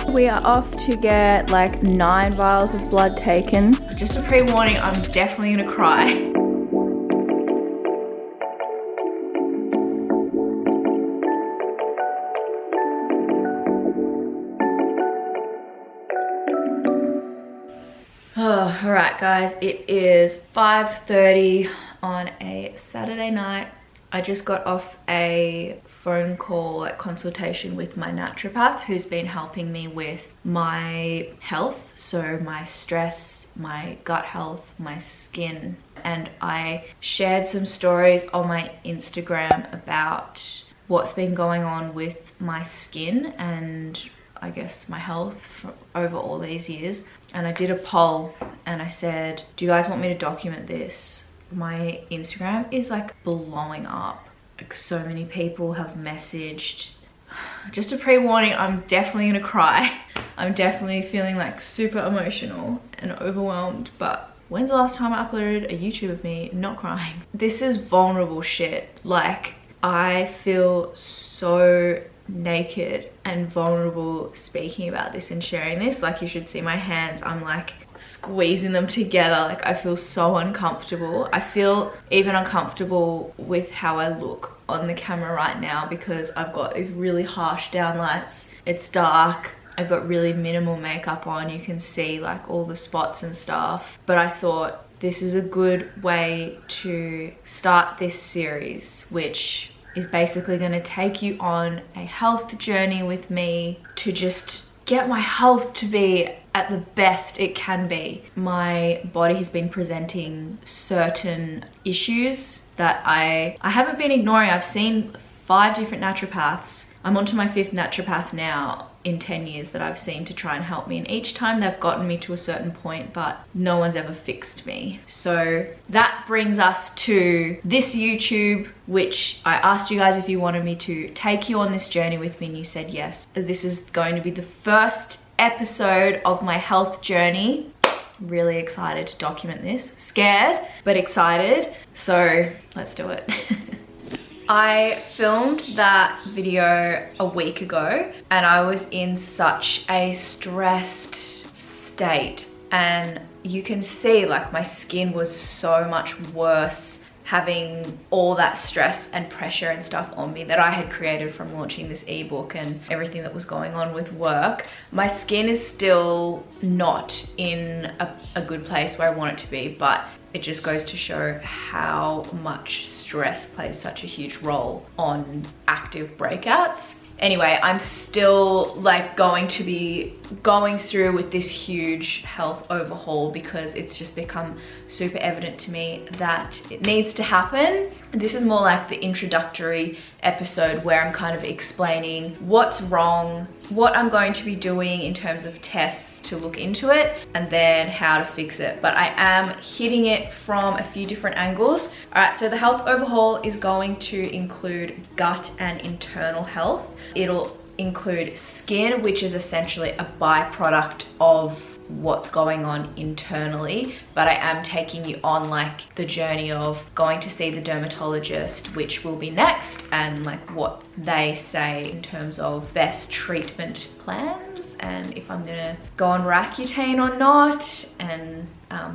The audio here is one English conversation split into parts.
We are off to get like 9 vials of blood taken. Just a pre-warning, I'm definitely gonna cry. Oh, all right guys, it is 5:30 on a Saturday night. I just got off a phone call, like consultation with my naturopath who's been helping me with my health. So my stress, my gut health, my skin. And I shared some stories on my Instagram about what's been going on with my skin and I guess my health for over all these years. And I did a poll and I said, do you guys want me to document this? My Instagram is like blowing up. Like so many people have messaged. Just a pre-warning, I'm definitely gonna cry. I'm definitely feeling like super emotional and overwhelmed, but when's the last time I uploaded a YouTube of me not crying? This is vulnerable shit. Like I feel so naked and vulnerable speaking about this and sharing this. Like you should see my hands, I'm like squeezing them together. Like I feel so uncomfortable. I feel even uncomfortable with how I look on the camera right now because I've got these really harsh downlights. It's dark. I've got really minimal makeup on. You can see like all the spots and stuff. But I thought this is a good way to start this series, which is basically going to take you on a health journey with me to just get my health to be at the best it can be. My body has been presenting certain issues that I haven't been ignoring. I've seen 5 different naturopaths. I'm onto my 5th naturopath now in 10 years that I've seen to try and help me, and each time they've gotten me to a certain point, but no one's ever fixed me. So that brings us to this YouTube, which I asked you guys if you wanted me to take you on this journey with me, and you said yes. This is going to be the first episode of my health journey. Really excited to document this. Scared, but excited. So let's do it. I filmed that video a week ago and I was in such a stressed state, and you can see like my skin was so much worse having all that stress and pressure and stuff on me that I had created from launching this ebook and everything that was going on with work. My skin is still not in a good place where I want it to be, but it just goes to show how much stress plays such a huge role on active breakouts. Anyway, I'm still like going to be going through with this huge health overhaul because it's just become super evident to me that it needs to happen. This is more like the introductory episode where I'm kind of explaining what's wrong, what I'm going to be doing in terms of tests to look into it, and then how to fix it. But I am hitting it from a few different angles. All right, so the health overhaul is going to include gut and internal health. It'll include skin, which is essentially a byproduct of what's going on internally, but I am taking you on like the journey of going to see the dermatologist, which will be next, and like what they say in terms of best treatment plans and if I'm gonna go on Roaccutane or not, and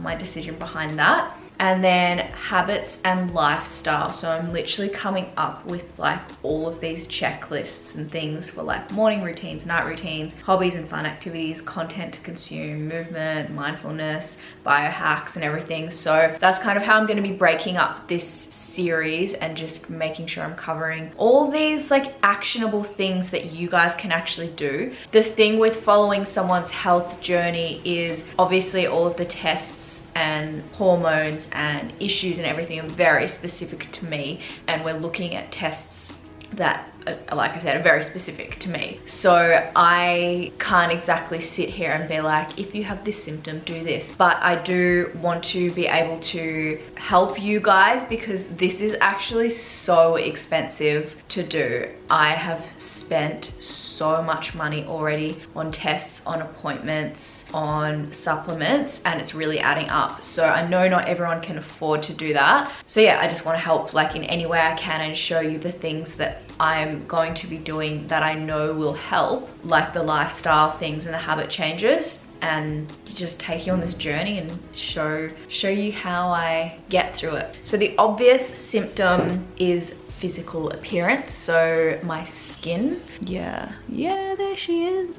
my decision behind that. And then habits and lifestyle. So I'm literally coming up with like all of these checklists and things for like morning routines, night routines, hobbies and fun activities, content to consume, movement, mindfulness, biohacks and everything. So that's kind of how I'm going to be breaking up this series and just making sure I'm covering all these like actionable things that you guys can actually do. The thing with following someone's health journey is obviously all of the tests and hormones and issues and everything are very specific to me, and we're looking at tests that, like I said, are very specific to me. So I can't exactly sit here and be like, if you have this symptom, do this. But I do want to be able to help you guys because this is actually so expensive to do. I have spent so much money already on tests, on appointments, on supplements, and it's really adding up. So I know not everyone can afford to do that. So yeah, I just want to help like in any way I can and show you the things that I'm going to be doing that I know will help, like the lifestyle things and the habit changes, and just take you on this journey and show you how I get through it. So the obvious symptom is physical appearance. So my skin, yeah, there she is.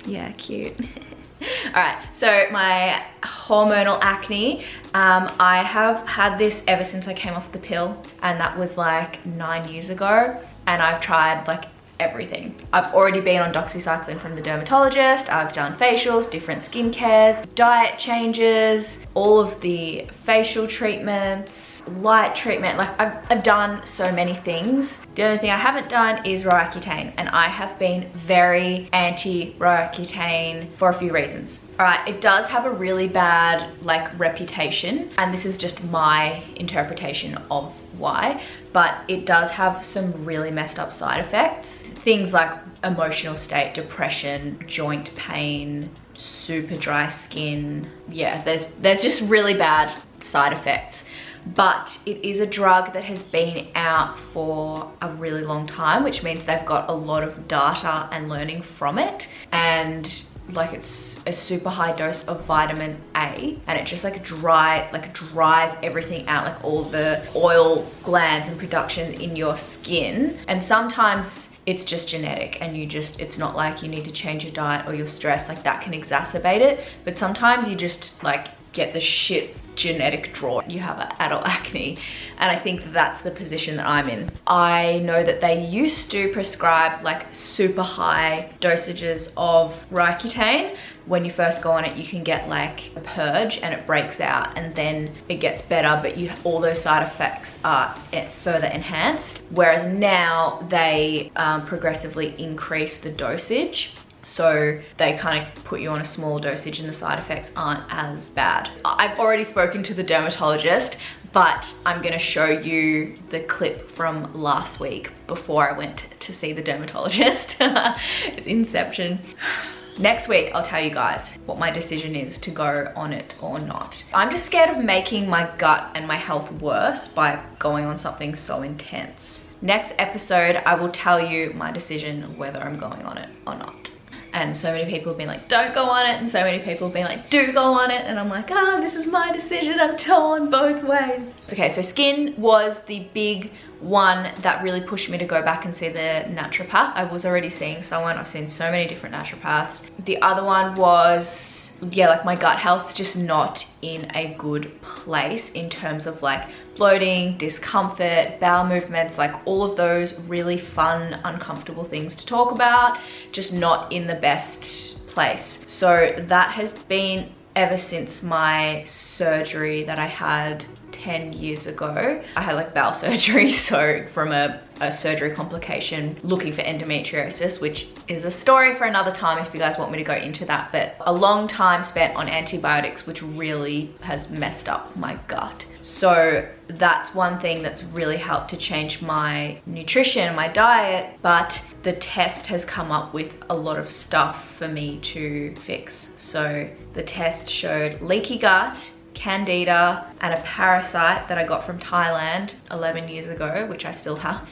Yeah, cute. All right, so my hormonal acne, I have had this ever since I came off the pill, and that was like 9 years ago, and I've tried like everything. I've already been on doxycycline from the dermatologist, I've done facials, different skin cares, diet changes, all of the facial treatments, light treatment, like I've done so many things. The only thing I haven't done is Roaccutane, and I have been very anti-Roaccutane for a few reasons. All right, it does have a really bad like reputation, and this is just my interpretation of why, but it does have some really messed up side effects. Things like emotional state, depression, joint pain, super dry skin. Yeah, there's just really bad side effects. But it is a drug that has been out for a really long time, which means they've got a lot of data and learning from it. And like it's a super high dose of vitamin A, and it just like dries everything out, like all the oil glands and production in your skin. And sometimes it's just genetic, and it's not like you need to change your diet or your stress, like that can exacerbate it. But sometimes you just like get the shit genetic draw, you have adult acne, and I think that's the position that I'm in. I know that they used to prescribe like super high dosages of Roaccutane. When you first go on it, you can get like a purge and it breaks out, and then it gets better, but all those side effects are further enhanced. Whereas now they progressively increase the dosage. So they kind of put you on a small dosage and the side effects aren't as bad. I've already spoken to the dermatologist, but I'm gonna show you the clip from last week before I went to see the dermatologist. It's Inception. Next week, I'll tell you guys what my decision is to go on it or not. I'm just scared of making my gut and my health worse by going on something so intense. Next episode, I will tell you my decision whether I'm going on it or not. And so many people have been like, don't go on it, and so many people have been like, do go on it, and I'm like, this is my decision, I'm torn both ways. Okay, so skin was the big one that really pushed me to go back and see the naturopath. I was already seeing someone, I've seen so many different naturopaths. The other one was, yeah, like my gut health's just not in a good place in terms of like bloating, discomfort, bowel movements, like all of those really fun, uncomfortable things to talk about, just not in the best place. So that has been ever since my surgery that I had 10 years ago. I had like bowel surgery, so from a surgery complication, looking for endometriosis, which is a story for another time if you guys want me to go into that, but a long time spent on antibiotics, which really has messed up my gut. So that's one thing that's really helped to change my nutrition and my diet, but the test has come up with a lot of stuff for me to fix. So the test showed leaky gut, candida, and a parasite that I got from Thailand 11 years ago, which I still have.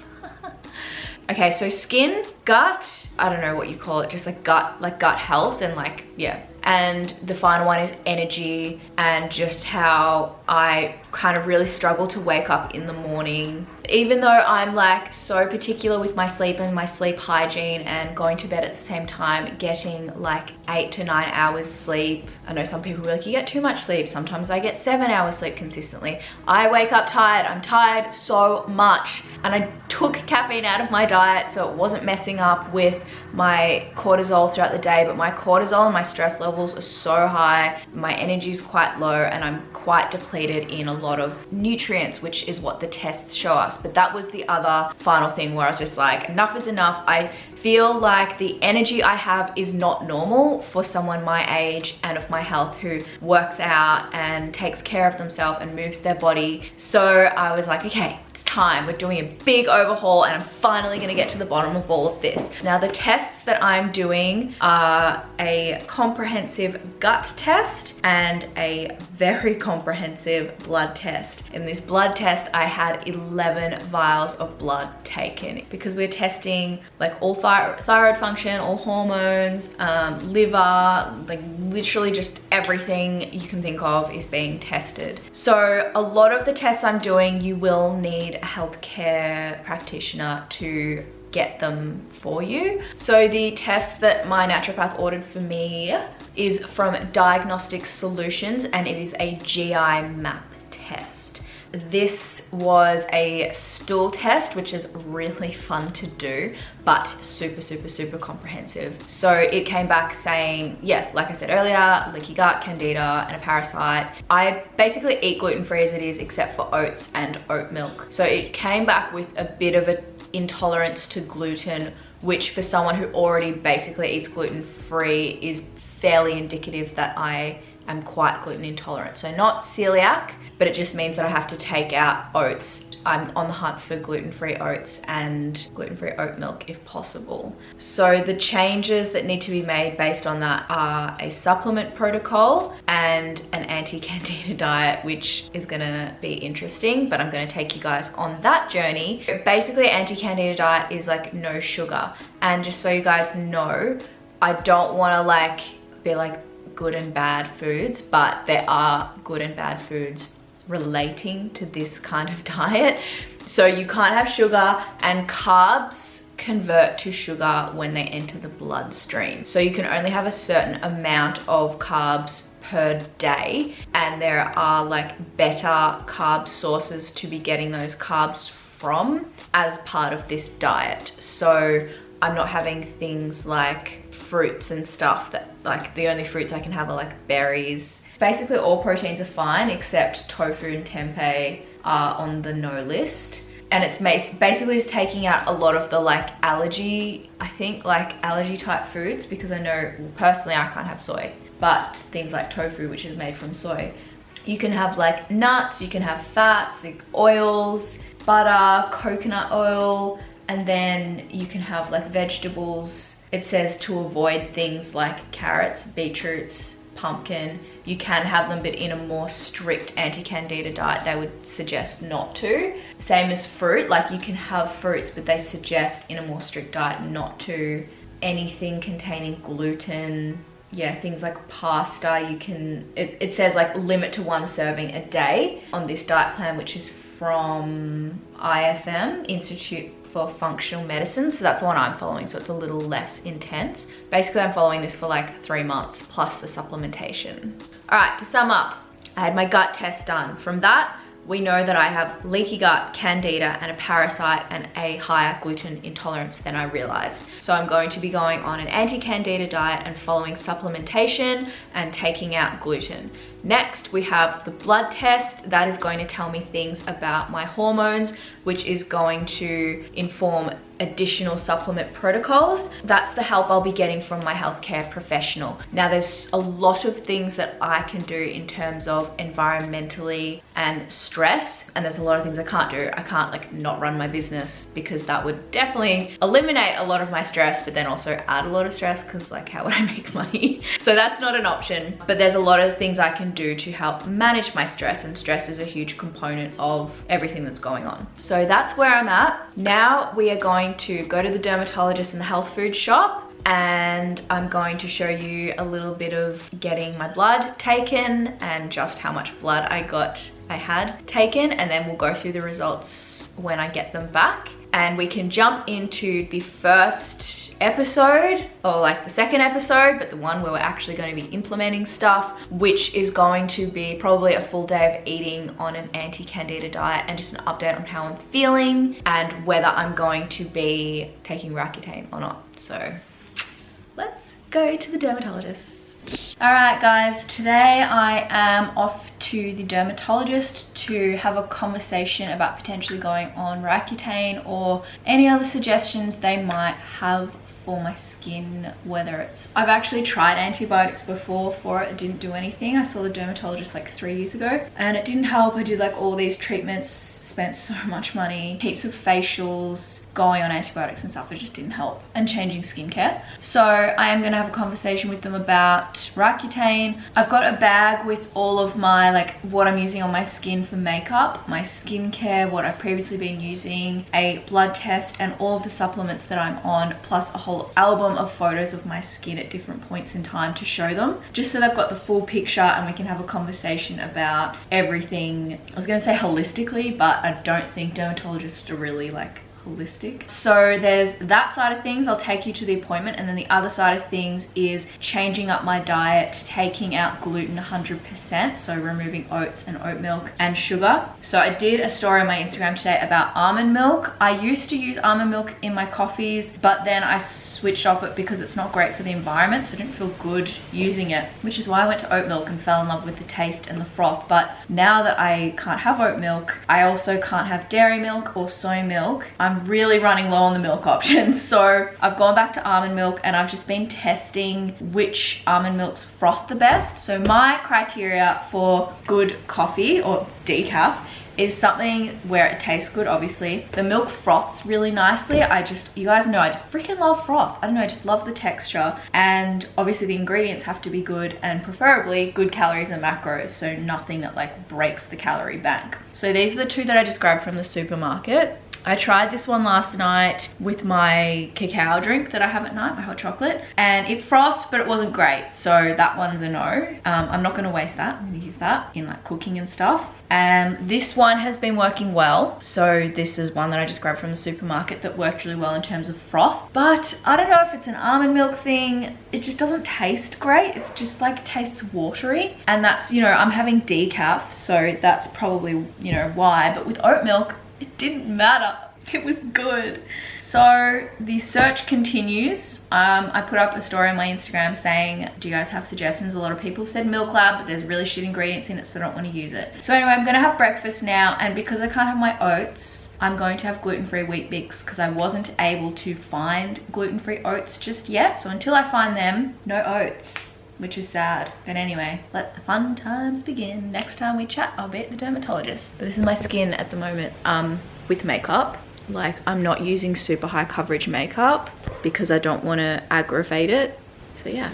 Okay, so skin, gut, I don't know what you call it, just like gut health, and like, yeah. And the final one is energy, and just how I kind of really struggle to wake up in the morning. Even though I'm like so particular with my sleep and my sleep hygiene and going to bed at the same time, getting like 8 to 9 hours sleep. I know some people are like, you get too much sleep. Sometimes I get 7 hours sleep consistently. I wake up tired. I'm tired so much. And I took caffeine out of my diet so it wasn't messing up with my cortisol throughout the day, but my cortisol and my stress levels are so high. My energy is quite low, and I'm quite depleted in a lot of nutrients, which is what the tests show us. But that was the other final thing where I was just like, enough is enough. I feel like the energy I have is not normal for someone my age and of my health who works out and takes care of themselves and moves their body. So I was like, okay, it's time. We're doing a big overhaul and I'm finally gonna get to the bottom of all of this. Now the tests that I'm doing are a comprehensive gut test and a very comprehensive blood test. In this blood test, I had 11 vials of blood taken because we're testing like all thyroid function, all hormones, liver, like literally just everything you can think of is being tested. So a lot of the tests I'm doing, you will need a healthcare practitioner to get them for you. So the test that my naturopath ordered for me is from Diagnostic Solutions and it is a GI map test. This was a stool test, which is really fun to do, but super comprehensive. So it came back saying, yeah, like I said earlier, leaky gut, candida, and a parasite. I basically eat gluten-free as it is, except for oats and oat milk. So it came back with a bit of an intolerance to gluten, which for someone who already basically eats gluten-free is fairly indicative that I am quite gluten intolerant. So not celiac, but it just means that I have to take out oats. I'm on the hunt for gluten-free oats and gluten-free oat milk if possible. So the changes that need to be made based on that are a supplement protocol and an anti-candida diet, which is gonna be interesting, but I'm gonna take you guys on that journey. Basically, anti-candida diet is like no sugar. And just so you guys know, I don't wanna like be like good and bad foods, but there are good and bad foods relating to this kind of diet. So you can't have sugar, and carbs convert to sugar when they enter the bloodstream. So you can only have a certain amount of carbs per day, and there are like better carb sources to be getting those carbs from as part of this diet. So I'm not having things like fruits and stuff that like the only fruits I can have are like berries. Basically all proteins are fine except tofu and tempeh are on the no list. And it's basically just taking out a lot of the like allergy, I think like allergy type foods, because I know personally I can't have soy, but things like tofu, which is made from soy. You can have like nuts, you can have fats, like oils, butter, coconut oil, and then you can have like vegetables. It says to avoid things like carrots, beetroots, pumpkin. You can have them, but in a more strict anti-candida diet, they would suggest not to. Same as fruit, like you can have fruits, but they suggest in a more strict diet not to. Anything containing gluten, yeah, things like pasta, you can, it says like limit to 1 serving a day on this diet plan, which is from IFM, Institute for Functional Medicine. So that's the one I'm following, so it's a little less intense. Basically, I'm following this for like 3 months plus the supplementation. All right, to sum up, I had my gut test done. From that, we know that I have leaky gut, candida, and a parasite and a higher gluten intolerance than I realized. So I'm going to be going on an anti-candida diet and following supplementation and taking out gluten. Next, we have the blood test. That is going to tell me things about my hormones, which is going to inform additional supplement protocols. That's the help I'll be getting from my healthcare professional. Now, there's a lot of things that I can do in terms of environmentally and stress, and there's a lot of things I can't do. I can't like not run my business because that would definitely eliminate a lot of my stress, but then also add a lot of stress because like how would I make money? So that's not an option, but there's a lot of things I can do to help manage my stress, and stress is a huge component of everything that's going on. So that's where I'm at. Now we are going to go to the dermatologist in the health food shop, and I'm going to show you a little bit of getting my blood taken and just how much blood I had taken, and then we'll go through the results when I get them back. And we can jump into the first episode, or like the second episode, but the one where we're actually going to be implementing stuff, which is going to be probably a full day of eating on an anti-candida diet and just an update on how I'm feeling and whether I'm going to be taking Roaccutane or not. So let's go to the dermatologist. All right guys, today I am off to the dermatologist to have a conversation about potentially going on Roaccutane or any other suggestions they might have for my skin, whether it's, I've actually tried antibiotics before for it, it didn't do anything. I saw the dermatologist like 3 years ago and it didn't help. I did like all these treatments, spent so much money, heaps of facials, going on antibiotics and stuff. It just didn't help, and changing skincare. So I am gonna have a conversation with them about Roaccutane. I've got a bag with all of my, like, what I'm using on my skin for makeup, my skincare, what I've previously been using, a blood test, and all of the supplements that I'm on, plus a whole album of photos of my skin at different points in time to show them, just so they've got the full picture and we can have a conversation about everything. I was gonna say holistically, but I don't think dermatologists are really like holistic. So there's that side of things. I'll take you to the appointment, and then the other side of things is changing up my diet, taking out gluten 100%, so removing oats and oat milk and sugar. So I did a story on my Instagram today about almond milk. I used to use almond milk in my coffees, but then I switched off it because it's not great for the environment, so I didn't feel good using it, which is why I went to oat milk and fell in love with the taste and the froth. But now that I can't have oat milk, I also can't have dairy milk or soy milk. I'm really running low on the milk options, so I've gone back to almond milk, and I've just been testing which almond milks froth the best. So my criteria for good coffee or decaf is something where it tastes good. Obviously the milk froths really nicely. You guys know I just freaking love froth. I don't know, I just love the texture, and obviously the ingredients have to be good, and preferably good calories and macros, so nothing that like breaks the calorie bank. So these are the two that I just grabbed from the supermarket. I tried this one last night with my cacao drink that I have at night, my hot chocolate, and it frothed, but it wasn't great. So that one's a no. I'm not gonna waste that. I'm gonna use that in like cooking and stuff. And this one has been working well. So this is one that I just grabbed from the supermarket that worked really well in terms of froth. But I don't know if it's an almond milk thing. It just doesn't taste great. It's just like tastes watery. And that's, you know, I'm having decaf, so that's probably, you know, why. But with oat milk, it didn't matter. It was good. So the search continues. I put up a story on my Instagram saying, do you guys have suggestions? A lot of people said Milk Lab, but there's really shit ingredients in it, so I don't want to use it. So anyway, I'm gonna have breakfast now, and because I can't have my oats, I'm going to have gluten-free Wheat Bix, because I wasn't able to find gluten-free oats just yet. So until I find them, no oats, which is sad. But anyway, let the fun times begin. Next time we chat, I'll be at the dermatologist. But this is my skin at the moment with makeup. Like, I'm not using super high coverage makeup because I don't want to aggravate it. So yeah.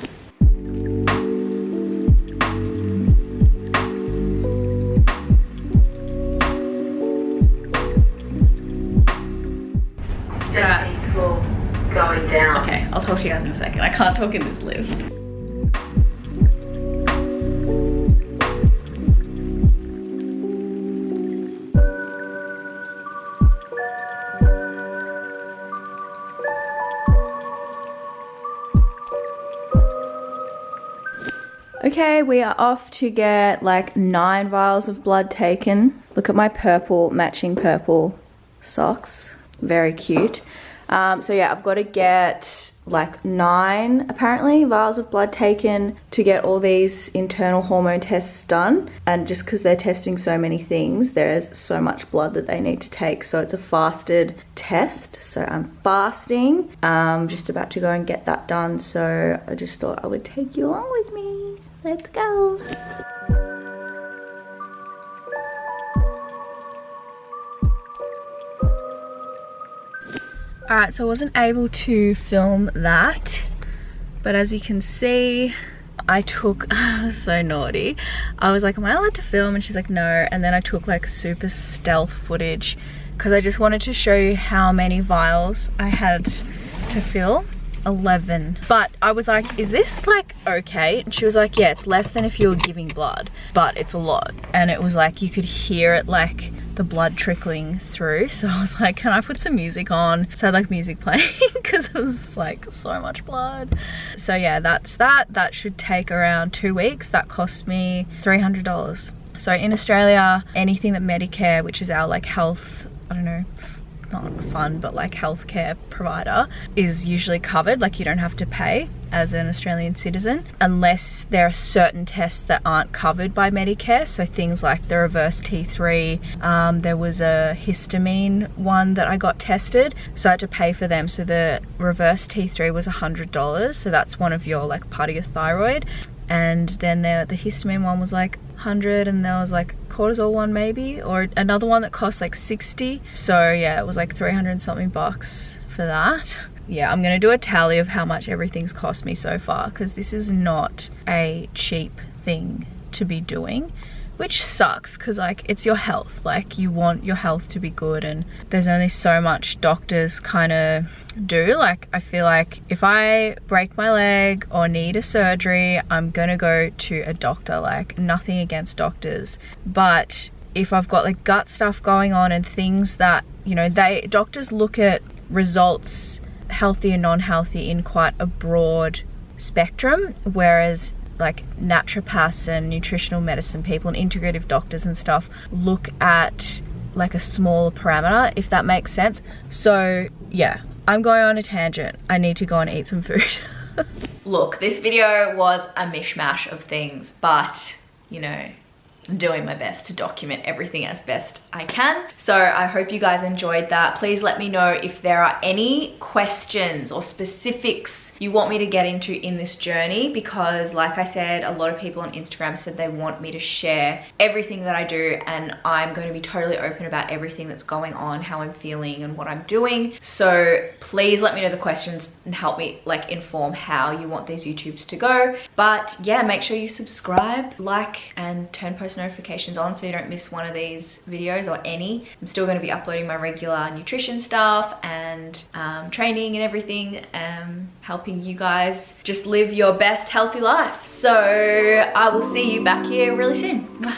Going down. Okay, I'll talk to you guys in a second. I can't talk in this lift. Okay, we are off to get like 9 vials of blood taken. Look at my purple, matching purple socks. Very cute. So yeah, I've got to get like 9 apparently vials of blood taken to get all these internal hormone tests done. And just because they're testing so many things, there's so much blood that they need to take. So it's a fasted test. So I'm fasting. Just about to go and get that done. So I just thought I would take you along with me. Let's go. Alright, so I wasn't able to film that, but as you can see, I was so naughty. I was like, am I allowed to film? And she's like, no. And then I took like super stealth footage because I just wanted to show you how many vials I had to fill. 11. But I was like, is this like okay? And she was like, yeah, it's less than if you were giving blood, but it's a lot. And it was like, you could hear it, like the blood trickling through. So I was like, can I put some music on? So I had like music playing because it was like so much blood. So yeah, that's that. That should take around 2 weeks. That cost me $300. So in Australia, anything that Medicare, which is our like health, I don't know, not fun, but like healthcare provider, is usually covered. Like, you don't have to pay as an Australian citizen unless there are certain tests that aren't covered by Medicare. So things like the reverse T3, there was a histamine one that I got tested, so I had to pay for them. So the reverse T3 was $100, so that's one of your like part of your thyroid. And then the histamine one was like 100, and there was like $25 cortisol one maybe, or another one that costs like 60. So yeah, it was like 300 something bucks for that. Yeah, I'm gonna do a tally of how much everything's cost me so far, because this is not a cheap thing to be doing, which sucks because like it's your health. Like you want your health to be good, and there's only so much doctors kind of do. Like I feel like if I break my leg or need a surgery, I'm gonna go to a doctor. Like nothing against doctors, but if I've got like gut stuff going on and things that, you know, doctors look at results, healthy and non-healthy, in quite a broad spectrum, whereas like naturopaths and nutritional medicine people and integrative doctors and stuff look at like a smaller parameter, if that makes sense. So yeah, I'm going on a tangent. I need to go and eat some food. Look, this video was a mishmash of things, but you know, I'm doing my best to document everything as best I can. So I hope you guys enjoyed that. Please let me know if there are any questions or specifics you want me to get into in this journey, because like I said, a lot of people on Instagram said they want me to share everything that I do, and I'm going to be totally open about everything that's going on, how I'm feeling and what I'm doing. So please let me know the questions and help me like inform how you want these YouTubes to go. But yeah, make sure you subscribe, like, and turn post notifications on so you don't miss one of these videos or any. I'm still going to be uploading my regular nutrition stuff and training and everything, helping you guys just live your best healthy life. So I will see you back here really soon. Mwah.